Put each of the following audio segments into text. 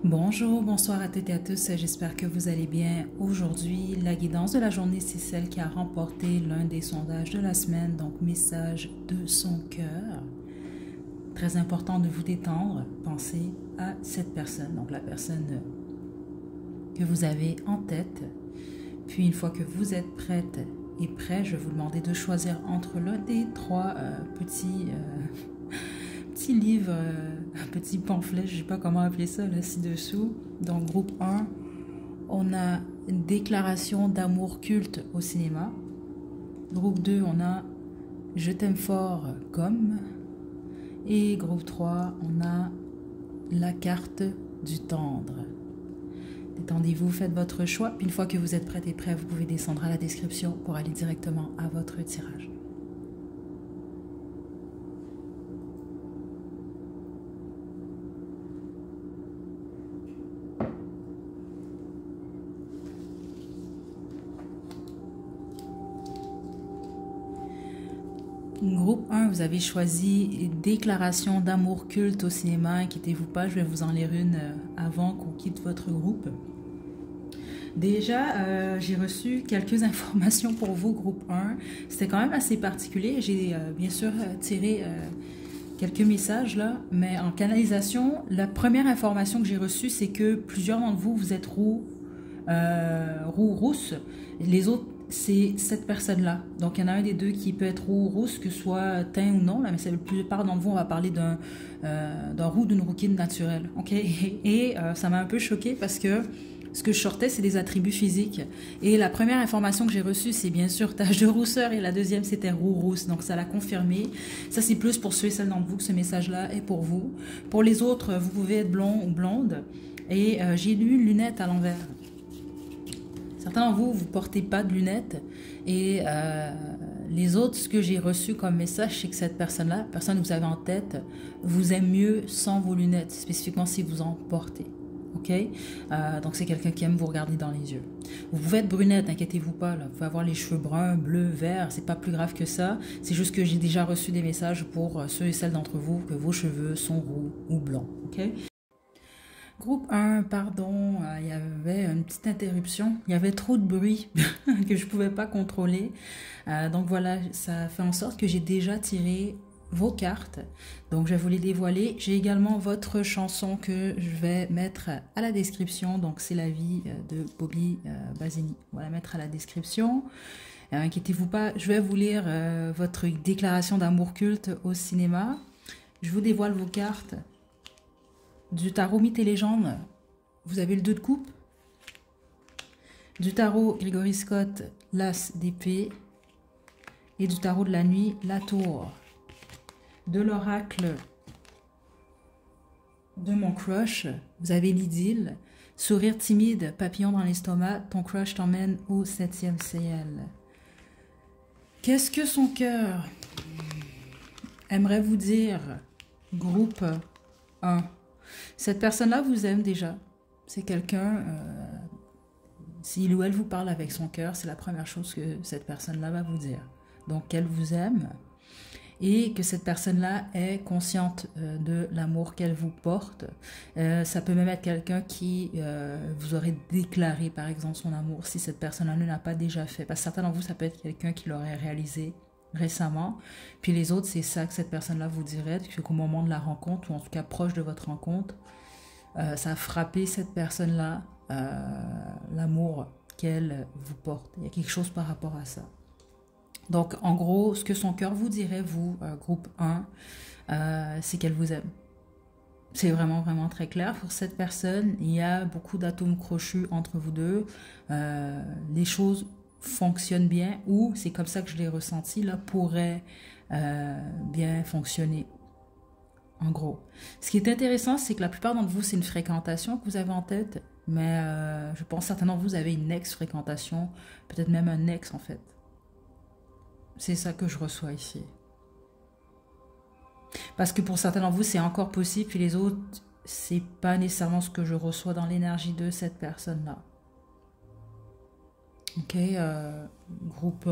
Bonjour, bonsoir à toutes et à tous, j'espère que vous allez bien. Aujourd'hui, la guidance de la journée, c'est celle qui a remporté l'un des sondages de la semaine, donc message de son cœur. Très important de vous détendre, pensez à cette personne, donc la personne que vous avez en tête. Puis une fois que vous êtes prête et prêt, je vais vous demander de choisir entre l'un des trois petits livres, un petit pamphlet, je ne sais pas comment appeler ça, là, ci-dessous. Donc, groupe 1, on a une déclaration d'amour culte au cinéma. Groupe 2, on a Je t'aime fort comme. Et groupe 3, on a la carte du tendre. Détendez-vous, faites votre choix. Puis une fois que vous êtes prête et prêt, vous pouvez descendre à la description pour aller directement à votre tirage. Groupe 1, vous avez choisi déclaration d'amour culte au cinéma. Inquiétez-vous pas, je vais vous en lire une avant qu'on quitte votre groupe. Déjà, j'ai reçu quelques informations pour vous, groupe 1. C'était quand même assez particulier. J'ai bien sûr tiré quelques messages là, mais en canalisation, la première information que j'ai reçue, c'est que plusieurs d'entre vous, vous êtes roux-rousse. Les autres, c'est cette personne-là. Donc, il y en a un des deux qui peut être roux ou rousse, que ce soit teint ou non, là, mais c'est la plupart d'entre vous, on va parler d'un roux, d'une rouquine naturelle. OK? Et ça m'a un peu choquée parce que ce que je sortais, c'est des attributs physiques. Et la première information que j'ai reçue, c'est bien sûr tache de rousseur, et la deuxième, c'était roux-rousse. Donc, ça l'a confirmé. Ça, c'est plus pour ceux et celles d'entre vous que ce message-là est pour vous. Pour les autres, vous pouvez être blond ou blonde. Et j'ai lu lunettes à l'envers. Certains d'entre vous, vous ne portez pas de lunettes. Et les autres, ce que j'ai reçu comme message, c'est que cette personne-là, personne que vous avez en tête, vous aime mieux sans vos lunettes, spécifiquement si vous en portez. OK? Donc, c'est quelqu'un qui aime vous regarder dans les yeux. Vous pouvez être brunette, inquiétez-vous pas. Là. Vous pouvez avoir les cheveux bruns, bleus, verts. C'est pas plus grave que ça. C'est juste que j'ai déjà reçu des messages pour ceux et celles d'entre vous que vos cheveux sont roux ou blancs. OK? Groupe 1, pardon, il y avait une petite interruption. Il y avait trop de bruit que je ne pouvais pas contrôler. Donc voilà, ça fait en sorte que j'ai déjà tiré vos cartes. Donc je vais vous les dévoiler. J'ai également votre chanson que je vais mettre à la description. Donc c'est la vie de Bobby Basini. On va la mettre à la description. Inquiétez-vous pas, je vais vous lire votre déclaration d'amour culte au cinéma. Je vous dévoile vos cartes. Du tarot Mythes et légendes, vous avez le 2 de coupe. Du tarot Gregory Scott, l'As d'épée. Et du tarot de la nuit, la tour. De l'oracle de mon crush, vous avez l'idylle. Sourire timide, papillon dans l'estomac, ton crush t'emmène au 7e ciel. Qu'est-ce que son cœur aimerait vous dire, groupe 1? Cette personne-là vous aime déjà. C'est quelqu'un, s'il ou elle vous parle avec son cœur, c'est la première chose que cette personne-là va vous dire. Donc, qu'elle vous aime et que cette personne-là est consciente de l'amour qu'elle vous porte. Ça peut même être quelqu'un qui vous aurait déclaré, par exemple, son amour si cette personne-là ne l'a pas déjà fait. Parce que certains d'entre vous, ça peut être quelqu'un qui l'aurait réalisé récemment. Puis les autres, c'est ça que cette personne-là vous dirait, qu'au moment de la rencontre, ou en tout cas proche de votre rencontre, ça a frappé cette personne-là, l'amour qu'elle vous porte. Il y a quelque chose par rapport à ça. Donc, en gros, ce que son cœur vous dirait, vous, groupe 1, c'est qu'elle vous aime. C'est vraiment, vraiment très clair. Pour cette personne, il y a beaucoup d'atomes crochus entre vous deux. Les choses fonctionnent bien, ou c'est comme ça que je l'ai ressenti, là, pourrait bien fonctionner. En gros. Ce qui est intéressant, c'est que la plupart d'entre vous, c'est une fréquentation que vous avez en tête, mais je pense certainement que vous avez une ex-fréquentation, peut-être même un ex en fait. C'est ça que je reçois ici. Parce que pour certains d'entre vous, c'est encore possible, puis les autres, c'est pas nécessairement ce que je reçois dans l'énergie de cette personne-là. Ok, groupe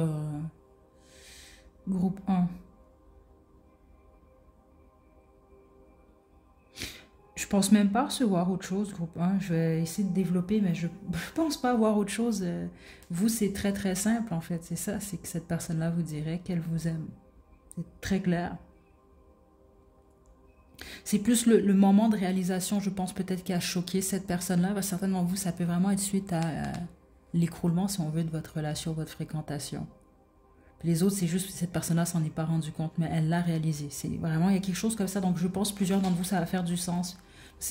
1. Je pense même pas recevoir autre chose, groupe 1. Je vais essayer de développer, mais je pense pas avoir autre chose. Vous, c'est très très simple en fait. C'est ça, c'est que cette personne-là vous dirait qu'elle vous aime. C'est très clair. C'est plus le moment de réalisation, je pense peut-être qui a choqué cette personne-là. Certainement vous, ça peut vraiment être suite à l'écroulement, si on veut, de votre relation, votre fréquentation. Puis les autres, c'est juste que cette personne-là s'en est pas rendu compte, mais elle l'a réalisé. C'est vraiment, il y a quelque chose comme ça. Donc je pense plusieurs d'entre vous, ça va faire du sens.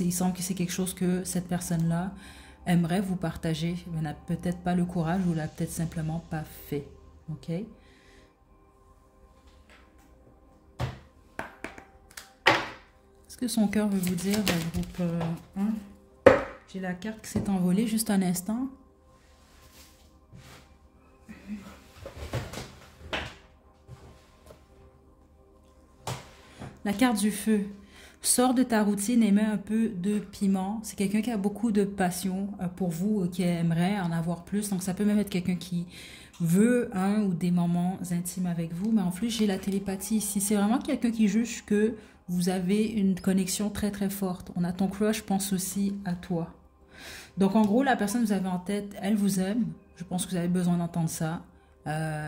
Il semble que c'est quelque chose que cette personne-là aimerait vous partager, mais n'a peut-être pas le courage ou l'a peut-être simplement pas fait. Ok? Est-ce que son cœur veut vous dire, groupe 1? J'ai la carte qui s'est envolée juste un instant. La carte du feu. Sors de ta routine et mets un peu de piment. C'est quelqu'un qui a beaucoup de passion pour vous, qui aimerait en avoir plus. Donc ça peut même être quelqu'un qui veut un ou des moments intimes avec vous. Mais en plus, j'ai la télépathie ici. C'est vraiment quelqu'un qui juge que vous avez une connexion très très forte. On a ton crush, pense aussi à toi. Donc en gros, la personne que vous avez en tête, elle vous aime. Je pense que vous avez besoin d'entendre ça.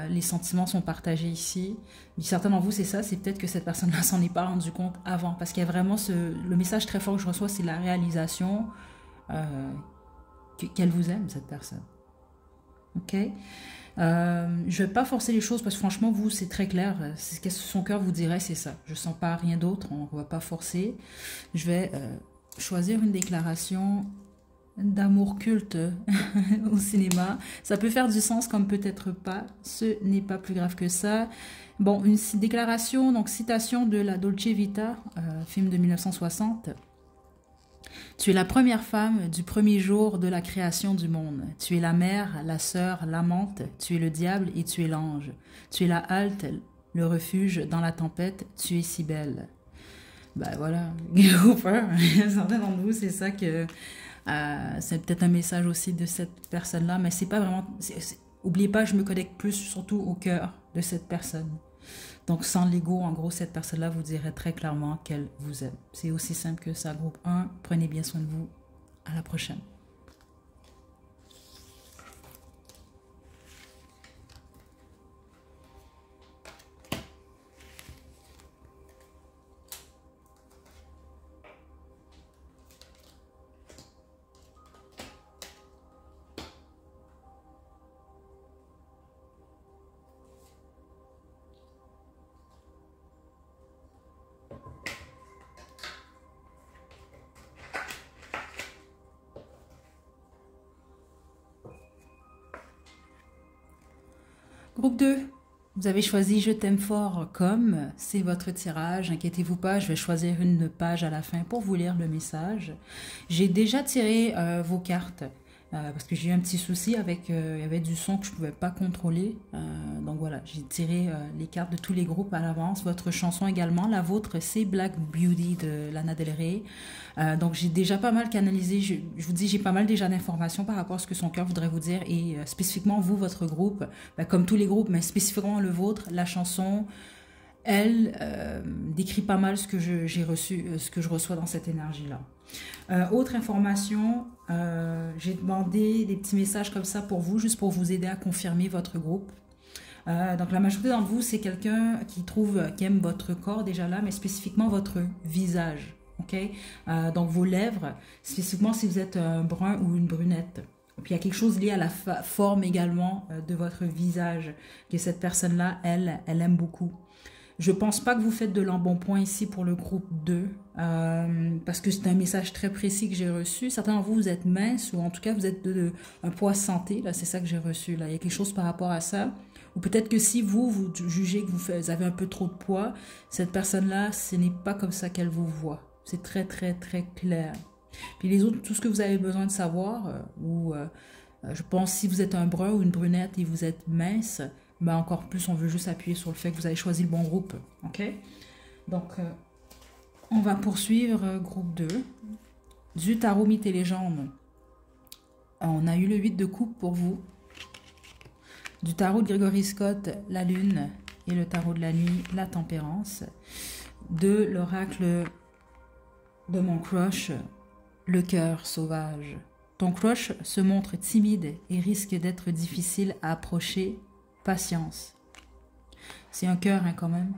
Les sentiments sont partagés ici. Mais certains d'entre vous, c'est ça, c'est peut-être que cette personne-là s'en est pas rendu compte avant. Parce qu'il y a vraiment le message très fort que je reçois, c'est la réalisation qu'elle vous aime, cette personne. Ok? Je vais pas forcer les choses parce que franchement, vous, c'est très clair. Ce que son cœur vous dirait, c'est ça. Je sens pas rien d'autre, on va pas forcer. Je vais choisir une déclaration d'amour culte au cinéma. Ça peut faire du sens comme peut-être pas. Ce n'est pas plus grave que ça. Bon, une déclaration, donc citation de la Dolce Vita, film de 1960. Tu es la première femme du premier jour de la création du monde. Tu es la mère, la sœur, l'amante. Tu es le diable et tu es l'ange. Tu es la halte, le refuge dans la tempête. Tu es si belle. Ben voilà, certains d'entre vous, c'est ça que... c'est peut-être un message aussi de cette personne-là, mais c'est pas vraiment... oubliez pas, je me connecte plus surtout au cœur de cette personne. Donc sans l'ego, en gros, cette personne-là vous dirait très clairement qu'elle vous aime. C'est aussi simple que ça, groupe 1. Prenez bien soin de vous. À la prochaine. Groupe 2, vous avez choisi Je t'aime fort comme, c'est votre tirage, inquiétez-vous pas, je vais choisir une page à la fin pour vous lire le message. J'ai déjà tiré vos cartes, parce que j'ai eu un petit souci avec, il y avait du son que je ne pouvais pas contrôler, donc voilà, j'ai tiré les cartes de tous les groupes à l'avance, votre chanson également, la vôtre c'est Black Beauty de Lana Del Rey, donc j'ai déjà pas mal canalisé, je vous dis j'ai pas mal déjà d'informations par rapport à ce que son cœur voudrait vous dire, et spécifiquement vous, votre groupe, comme tous les groupes, mais spécifiquement le vôtre, la chanson, elle décrit pas mal ce que j'ai reçu, ce que je reçois dans cette énergie-là. Autre information, j'ai demandé des petits messages comme ça pour vous, juste pour vous aider à confirmer votre groupe. Donc la majorité d'entre vous, c'est quelqu'un qui aime votre corps déjà là, mais spécifiquement votre visage. Okay? Donc vos lèvres, spécifiquement si vous êtes un brun ou une brunette. Puis il y a quelque chose lié à la forme également de votre visage, que cette personne-là, elle aime beaucoup. Je pense pas que vous faites de l'embonpoint ici pour le groupe 2, parce que c'est un message très précis que j'ai reçu. Certains d'entre vous, vous êtes minces, ou en tout cas, vous êtes un poids santé, là, c'est ça que j'ai reçu, là. Il y a quelque chose par rapport à ça. Ou peut-être que si vous jugez que vous avez un peu trop de poids, cette personne-là, ce n'est pas comme ça qu'elle vous voit. C'est très, très, très clair. Puis les autres, tout ce que vous avez besoin de savoir, je pense si vous êtes un brun ou une brunette et vous êtes mince, ben encore plus, on veut juste appuyer sur le fait que vous avez choisi le bon groupe. Ok? Donc, on va poursuivre groupe 2. Du tarot mythes et légendes. On a eu le 8 de coupe pour vous. Du tarot de Gregory Scott, la lune. Et le tarot de la nuit, la tempérance. De l'oracle de mon crush, le cœur sauvage. Ton crush se montre timide et risque d'être difficile à approcher. Patience. C'est un cœur, hein, quand même.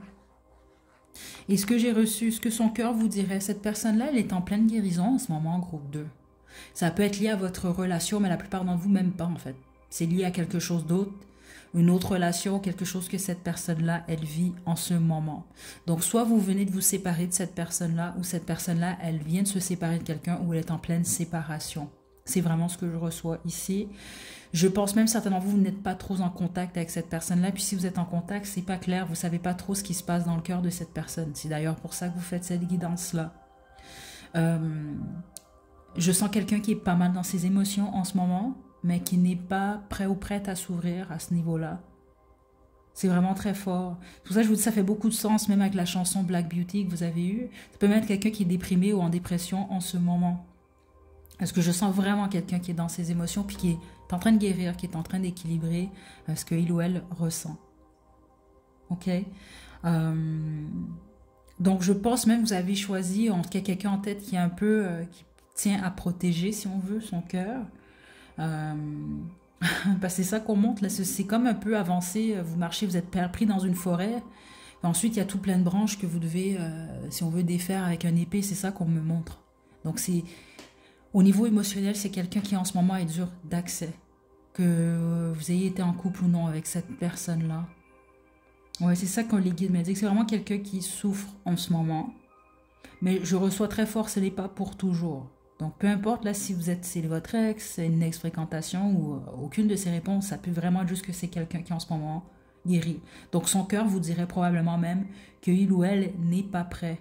Et ce que j'ai reçu, ce que son cœur vous dirait, cette personne-là, elle est en pleine guérison en ce moment, groupe 2. Ça peut être lié à votre relation, mais la plupart d'entre vous, même pas, en fait. C'est lié à quelque chose d'autre, une autre relation, quelque chose que cette personne-là, elle vit en ce moment. Donc, soit vous venez de vous séparer de cette personne-là, ou cette personne-là, elle vient de se séparer de quelqu'un, ou elle est en pleine séparation. C'est vraiment ce que je reçois ici. Je pense même certainement vous n'êtes pas trop en contact avec cette personne-là. Puis si vous êtes en contact, c'est pas clair. Vous savez pas trop ce qui se passe dans le cœur de cette personne. C'est d'ailleurs pour ça que vous faites cette guidance-là. Je sens quelqu'un qui est pas mal dans ses émotions en ce moment, mais qui n'est pas prêt ou prête à s'ouvrir à ce niveau-là. C'est vraiment très fort. C'est pour ça que je vous dis, ça fait beaucoup de sens, même avec la chanson Black Beauty que vous avez eue. Ça peut même être quelqu'un qui est déprimé ou en dépression en ce moment. Parce que je sens vraiment quelqu'un qui est dans ses émotions, puis qui est en train de guérir, qui est en train d'équilibrer ce qu'il ou elle ressent. Ok? Donc, je pense même que vous avez choisi, en tout cas, quelqu'un en tête qui est un peu, qui tient à protéger, si on veut, son cœur. Parce que c'est ça qu'on montre, là, c'est comme un peu avancé, vous marchez, vous êtes pris dans une forêt, ensuite il y a tout plein de branches que vous devez, si on veut défaire avec un épée, c'est ça qu'on me montre. Donc c'est, au niveau émotionnel, c'est quelqu'un qui en ce moment est dur d'accès, que vous ayez été en couple ou non avec cette personne-là. Ouais, c'est ça que les guides me disent, c'est vraiment quelqu'un qui souffre en ce moment, mais je reçois très fort, ce n'est pas pour toujours. Donc, peu importe, là, si vous êtes, c'est votre ex, c'est une ex-fréquentation ou aucune de ces réponses, ça peut vraiment être juste que c'est quelqu'un qui, en ce moment, guérit. Donc, son cœur vous dirait probablement même qu'il ou elle n'est pas prêt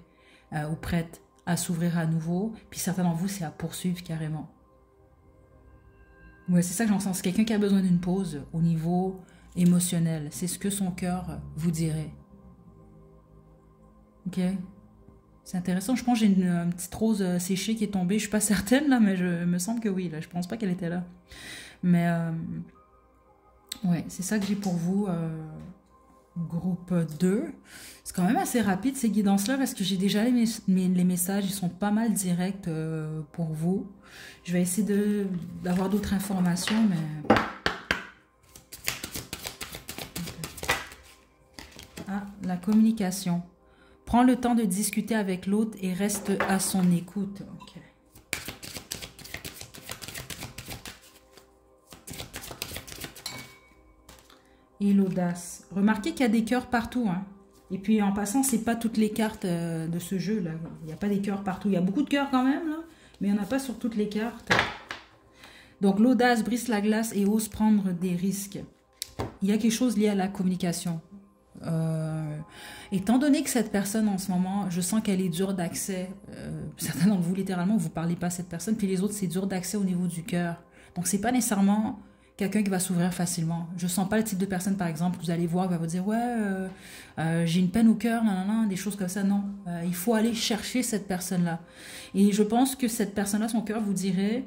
ou prête à s'ouvrir à nouveau. Puis, certains d'entre vous, c'est à poursuivre carrément. Ouais, c'est ça que j'en sens. C'est quelqu'un qui a besoin d'une pause au niveau émotionnel. C'est ce que son cœur vous dirait. Ok? C'est intéressant. Je pense que j'ai une petite rose séchée qui est tombée. Je suis pas certaine, là, mais je me semble que oui. Là. Je pense pas qu'elle était là. Mais, ouais, c'est ça que j'ai pour vous, groupe 2. C'est quand même assez rapide, ces guidances-là, parce que j'ai déjà les messages. Ils sont pas mal directs pour vous. Je vais essayer d'avoir d'autres informations, mais... Ah, la communication. Prends le temps de discuter avec l'autre et reste à son écoute. Okay. Et l'audace. Remarquez qu'il y a des cœurs partout. Hein. Et puis en passant, c'est pas toutes les cartes de ce jeu-là. Il n'y a pas des cœurs partout. Il y a beaucoup de cœurs quand même, là, mais il n'y en a pas sur toutes les cartes. Donc l'audace brise la glace et ose prendre des risques. Il y a quelque chose lié à la communication. Étant donné que cette personne en ce moment, je sens qu'elle est dure d'accès, certains d'entre vous littéralement, vous ne parlez pas à cette personne, puis les autres c'est dur d'accès au niveau du cœur. Donc c'est pas nécessairement quelqu'un qui va s'ouvrir facilement. Je sens pas le type de personne par exemple, vous allez voir, qui va vous dire ouais, j'ai une peine au cœur, nanana, des choses comme ça. Non, il faut aller chercher cette personne-là. Et je pense que cette personne-là, son cœur vous dirait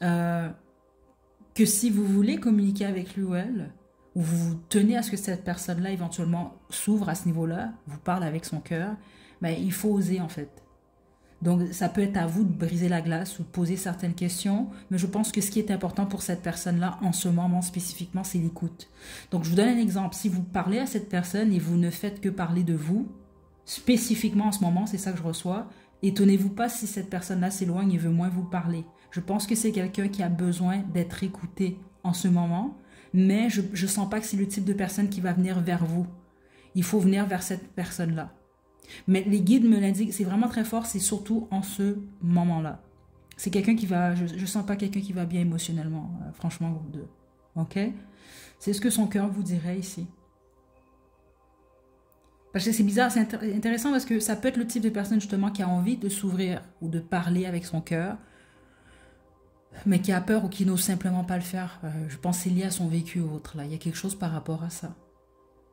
que si vous voulez communiquer avec lui ou elle, ou vous tenez à ce que cette personne-là éventuellement s'ouvre à ce niveau-là, vous parle avec son cœur, ben, il faut oser en fait. Donc ça peut être à vous de briser la glace ou de poser certaines questions, mais je pense que ce qui est important pour cette personne-là en ce moment spécifiquement, c'est l'écoute. Donc je vous donne un exemple. Si vous parlez à cette personne et vous ne faites que parler de vous, spécifiquement en ce moment, c'est ça que je reçois, étonnez-vous pas si cette personne-là s'éloigne et veut moins vous parler. Je pense que c'est quelqu'un qui a besoin d'être écouté en ce moment, mais je ne sens pas que c'est le type de personne qui va venir vers vous. Il faut venir vers cette personne-là. Mais les guides me l'indiquent, c'est vraiment très fort, c'est surtout en ce moment-là. C'est quelqu'un qui va, je ne sens pas quelqu'un qui va bien émotionnellement, franchement, groupe 2. Ok? C'est ce que son cœur vous dirait ici. Parce que c'est bizarre, c'est intéressant parce que ça peut être le type de personne justement qui a envie de s'ouvrir ou de parler avec son cœur, mais qui a peur ou qui n'ose simplement pas le faire. Je pense que c'est lié à son vécu ou autre. Là. Il y a quelque chose par rapport à ça.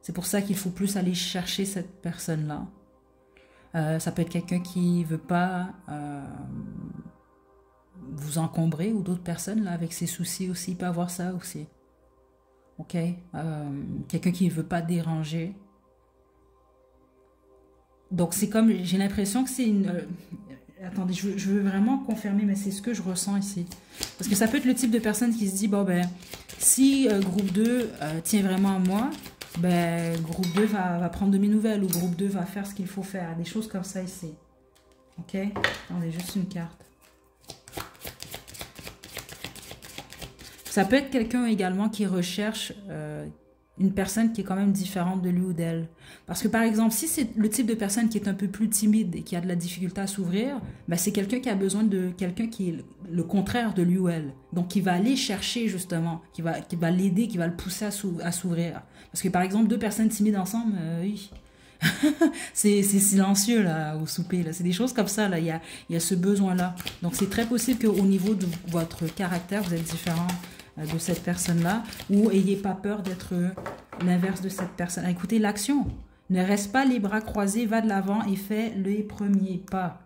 C'est pour ça qu'il faut plus aller chercher cette personne-là. Ça peut être quelqu'un qui ne veut pas vous encombrer ou d'autres personnes là, avec ses soucis aussi. Il peut avoir ça aussi. Ok? Quelqu'un qui ne veut pas déranger. Donc c'est comme, j'ai l'impression que c'est une... Attendez, je veux vraiment confirmer, mais c'est ce que je ressens ici. Parce que ça peut être le type de personne qui se dit, bon ben, si groupe 2 tient vraiment à moi, ben groupe 2 va prendre de mes nouvelles, ou groupe 2 va faire ce qu'il faut faire. Des choses comme ça ici. Ok? Attendez, juste une carte. Ça peut être quelqu'un également qui recherche une personne qui est quand même différente de lui ou d'elle. Parce que par exemple, si c'est le type de personne qui est un peu plus timide et qui a de la difficulté à s'ouvrir, ben c'est quelqu'un qui a besoin de quelqu'un qui est le contraire de lui ou elle. Donc qui va aller chercher justement, qui va l'aider, qui va le pousser à s'ouvrir. Parce que par exemple, deux personnes timides ensemble, oui. c'est silencieux là au souper là. C'est des choses comme ça là. Il y a ce besoin là. Donc c'est très possible qu'au niveau de votre caractère, vous êtes différent de cette personne-là, ou ayez pas peur d'être l'inverse de cette personne. Écoutez, l'action. Ne reste pas les bras croisés, va de l'avant et fais les premiers pas.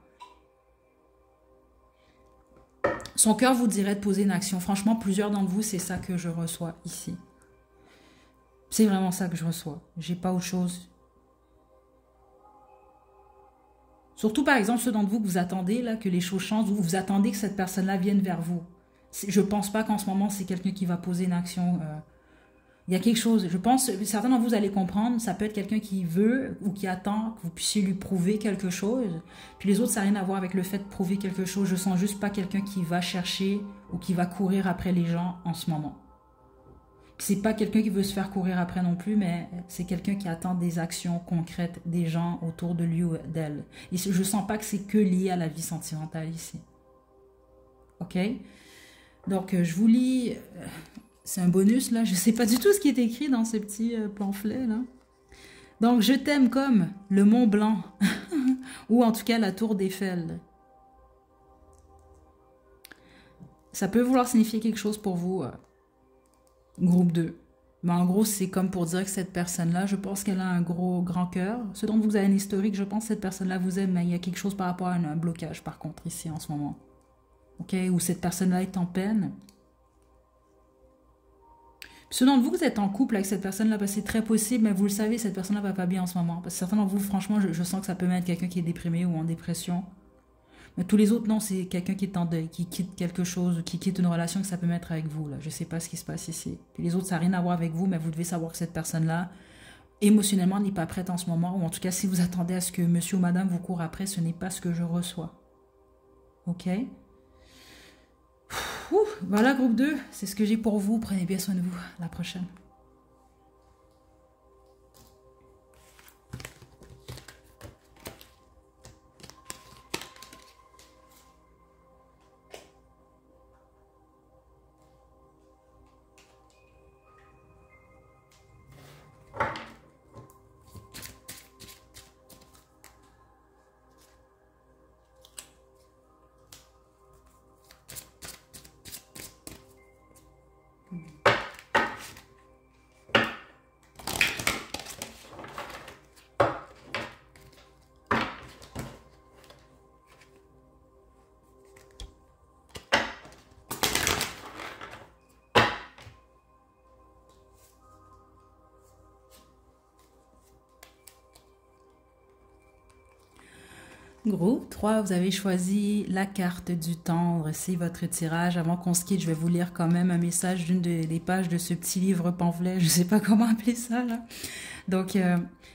Son cœur vous dirait de poser une action. Franchement, plusieurs d'entre vous, c'est ça que je reçois ici. C'est vraiment ça que je reçois. J'ai pas autre chose. Surtout, par exemple, ceux d'entre vous que vous attendez là, que les choses changent, vous attendez que cette personne-là vienne vers vous. Je pense pas qu'en ce moment, c'est quelqu'un qui va poser une action. Il y a quelque chose, je pense, certains d'entre vous allez comprendre, ça peut être quelqu'un qui veut ou qui attend que vous puissiez lui prouver quelque chose. Puis les autres, ça n'a rien à voir avec le fait de prouver quelque chose. Je sens juste pas quelqu'un qui va chercher ou qui va courir après les gens en ce moment. C'est pas quelqu'un qui veut se faire courir après non plus, mais c'est quelqu'un qui attend des actions concrètes des gens autour de lui ou d'elle. Et je sens pas que c'est que lié à la vie sentimentale ici. Ok? Donc, je vous lis, c'est un bonus là, je ne sais pas du tout ce qui est écrit dans ce petit pamphlet là. Donc, je t'aime comme le Mont Blanc, ou en tout cas la Tour d'Eiffel. Ça peut vouloir signifier quelque chose pour vous, groupe 2. Mais en gros, c'est comme pour dire que cette personne-là, je pense qu'elle a un grand cœur. Ce dont vous avez un historique, je pense que cette personne-là vous aime, mais il y a quelque chose par rapport à un blocage par contre ici en ce moment. Ok, ou cette personne-là est en peine. Ceux d'entre vous, vous êtes en couple avec cette personne-là, parce que c'est très possible, mais vous le savez, cette personne-là va pas bien en ce moment. Parce que certains d'entre vous, franchement, je sens que ça peut même être quelqu'un qui est déprimé ou en dépression. Mais tous les autres, non, c'est quelqu'un qui est en deuil, qui quitte quelque chose, ou qui quitte une relation que ça peut mettre avec vous. Là. Je sais pas ce qui se passe ici. Puis les autres, ça n'a rien à voir avec vous, mais vous devez savoir que cette personne-là, émotionnellement, n'est pas prête en ce moment. Ou en tout cas, si vous attendez à ce que monsieur ou madame vous court après, ce n'est pas ce que je reçois. Ok? Voilà, groupe 2, c'est ce que j'ai pour vous. Prenez bien soin de vous. À la prochaine. Groupe 3, vous avez choisi la carte du tendre. C'est votre tirage. Avant qu'on se quitte, je vais vous lire quand même un message d'une des pages de ce petit livre pamphlet. Je ne sais pas comment appeler ça, là. Donc,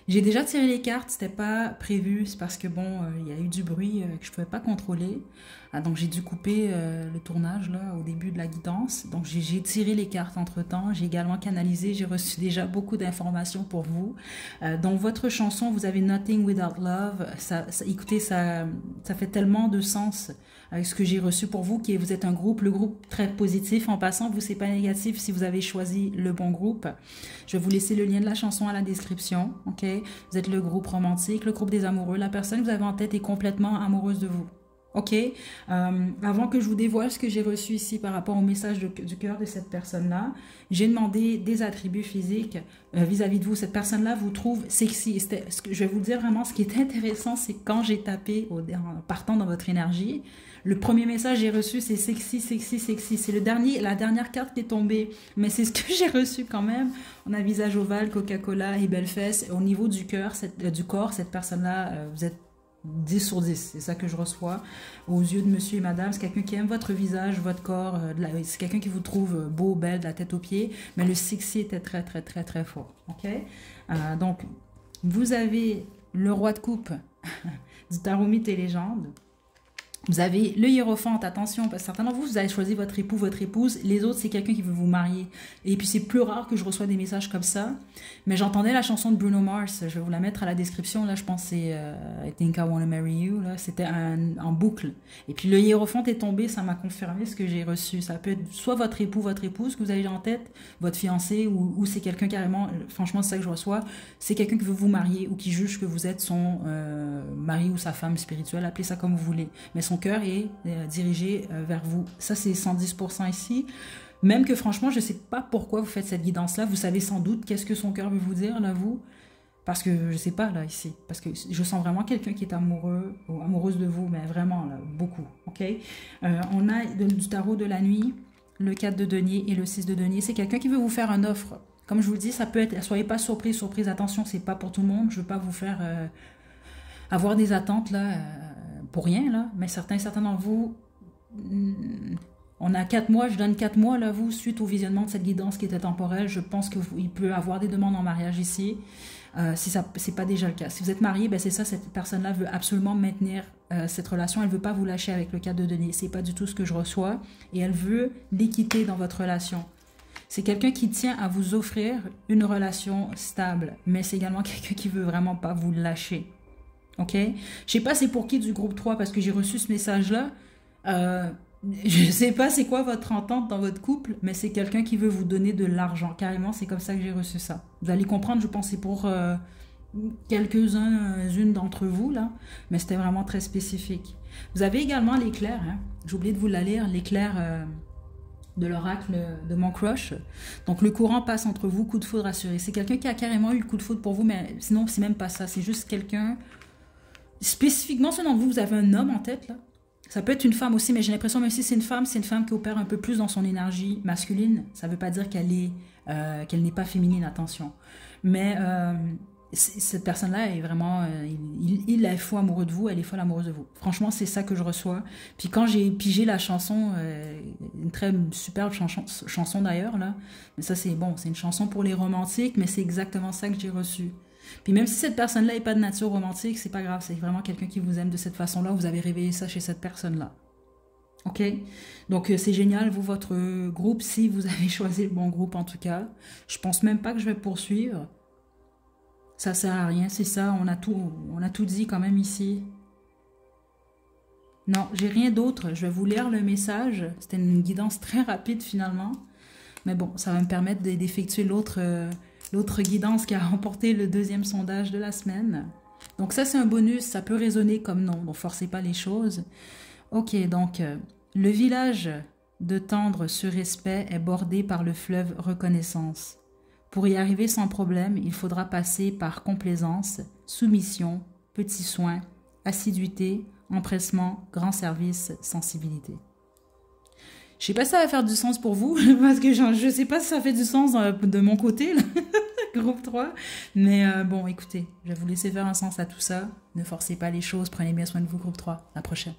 j'ai déjà tiré les cartes. C'était pas prévu. C'est parce que, bon, il y a eu du bruit que je ne pouvais pas contrôler. Donc, j'ai dû couper le tournage, là, au début de la guidance. Donc, j'ai tiré les cartes entre-temps. J'ai également canalisé. J'ai reçu déjà beaucoup d'informations pour vous. Dans votre chanson, vous avez Nothing Without Love. Écoutez, ça fait tellement de sens avec ce que j'ai reçu pour vous, qui vous êtes un groupe, le groupe très positif. En passant, vous, c'est pas négatif si vous avez choisi le bon groupe. Je vais vous laisser le lien de la chanson à la description, ok? Vous êtes le groupe romantique, le groupe des amoureux. La personne que vous avez en tête est complètement amoureuse de vous. Ok, avant que je vous dévoile ce que j'ai reçu ici par rapport au message du cœur de cette personne-là, j'ai demandé des attributs physiques vis-à-vis de vous. Cette personne-là vous trouve sexy. Je vais vous dire vraiment, ce qui est intéressant, c'est quand j'ai tapé en partant dans votre énergie, le premier message que j'ai reçu, c'est sexy, sexy, sexy. C'est la dernière carte qui est tombée, mais c'est ce que j'ai reçu quand même. On a visage ovale, Coca-Cola et belle fesse. Au niveau du cœur, du corps, cette personne-là, vous êtes 10 sur 10, c'est ça que je reçois aux yeux de monsieur et madame. C'est quelqu'un qui aime votre visage, votre corps, c'est quelqu'un qui vous trouve beau, belle, de la tête aux pieds, mais le sexy était très, très, très, très fort, ok? Donc, vous avez le roi de coupe du tarot mythe et légende. Vous avez le hiérophante, attention, parce que certains d'entre vous, vous avez choisi votre époux, votre épouse. Les autres, c'est quelqu'un qui veut vous marier. Et puis, c'est plus rare que je reçois des messages comme ça. Mais j'entendais la chanson de Bruno Mars. Je vais vous la mettre à la description. Là, je pense que c'est I Think I Wanna Marry You. C'était en boucle. Et puis, le hiérophante est tombé. Ça m'a confirmé ce que j'ai reçu. Ça peut être soit votre époux, votre épouse que vous avez en tête, votre fiancé, ou c'est quelqu'un carrément, franchement, c'est ça que je reçois. C'est quelqu'un qui veut vous marier ou qui juge que vous êtes son mari ou sa femme spirituelle. Appelez ça comme vous voulez. Mais son cœur est dirigé vers vous. Ça, c'est 110% ici. Même que franchement, je ne sais pas pourquoi vous faites cette guidance-là. Vous savez sans doute qu'est-ce que son cœur veut vous dire, là, vous. Parce que je ne sais pas, là, ici. Parce que je sens vraiment quelqu'un qui est amoureux ou amoureuse de vous, mais vraiment, là, beaucoup. OK? On a du tarot de la nuit, le 4 de denier et le 6 de denier. C'est quelqu'un qui veut vous faire une offre. Comme je vous le dis, ça peut être... Soyez pas surprise. Attention, c'est pas pour tout le monde. Je ne veux pas vous faire avoir des attentes, là... pour rien, là, mais certains d'entre vous, on a 4 mois, je donne 4 mois, là, vous, suite au visionnement de cette guidance qui était temporelle, je pense qu'il peut avoir des demandes en mariage ici, si ça c'est pas déjà le cas. Si vous êtes marié, ben c'est ça, cette personne-là veut absolument maintenir cette relation, elle veut pas vous lâcher avec le 4 de denier, c'est pas du tout ce que je reçois, et elle veut l'équité dans votre relation. C'est quelqu'un qui tient à vous offrir une relation stable, mais c'est également quelqu'un qui veut vraiment pas vous lâcher. OK? Je sais pas c'est pour qui du groupe 3 parce que j'ai reçu ce message-là. Je sais pas c'est quoi votre entente dans votre couple, mais c'est quelqu'un qui veut vous donner de l'argent. Carrément, c'est comme ça que j'ai reçu ça. Vous allez comprendre, je pense, c'est pour quelques-unes d'entre vous, là. Mais c'était vraiment très spécifique. Vous avez également l'éclair, hein? J'ai oublié de vous la lire, l'éclair de l'oracle de mon crush. Donc, le courant passe entre vous, coup de foudre assuré. C'est quelqu'un qui a carrément eu le coup de foudre pour vous, mais sinon, c'est même pas ça. C'est juste quelqu'un... Spécifiquement, selon vous, vous avez un homme en tête, là. Ça peut être une femme aussi, mais j'ai l'impression, même si c'est une femme qui opère un peu plus dans son énergie masculine. Ça ne veut pas dire qu'elle n'est pas féminine, attention. Mais cette personne-là est vraiment... il est fou amoureux de vous, elle est folle amoureuse de vous. Franchement, c'est ça que je reçois. Puis quand j'ai pigé la chanson, une très superbe chanson d'ailleurs, là. Mais ça, c'est bon, c'est une chanson pour les romantiques, mais c'est exactement ça que j'ai reçu. Puis même si cette personne-là n'est pas de nature romantique, c'est pas grave, c'est vraiment quelqu'un qui vous aime de cette façon-là, vous avez réveillé ça chez cette personne-là. OK? Donc c'est génial, vous, votre groupe, si vous avez choisi le bon groupe en tout cas. Je pense même pas que je vais poursuivre. Ça sert à rien, c'est ça, on a tout dit quand même ici. Non, j'ai rien d'autre, je vais vous lire le message. C'était une guidance très rapide finalement. Mais bon, ça va me permettre d'effectuer l'autre guidance qui a remporté le deuxième sondage de la semaine. Donc ça, c'est un bonus, ça peut résonner comme non, donc forcez pas les choses. Ok, donc le village de Tendre sur Respect est bordé par le fleuve Reconnaissance. Pour y arriver sans problème, il faudra passer par complaisance, soumission, petits soins, assiduité, empressement, grand service, sensibilité. Je sais pas si ça va faire du sens pour vous, parce que je sais pas si ça fait du sens de mon côté, là. Groupe 3. Mais bon, écoutez, je vais vous laisser faire un sens à tout ça. Ne forcez pas les choses, prenez bien soin de vous, groupe 3. À la prochaine.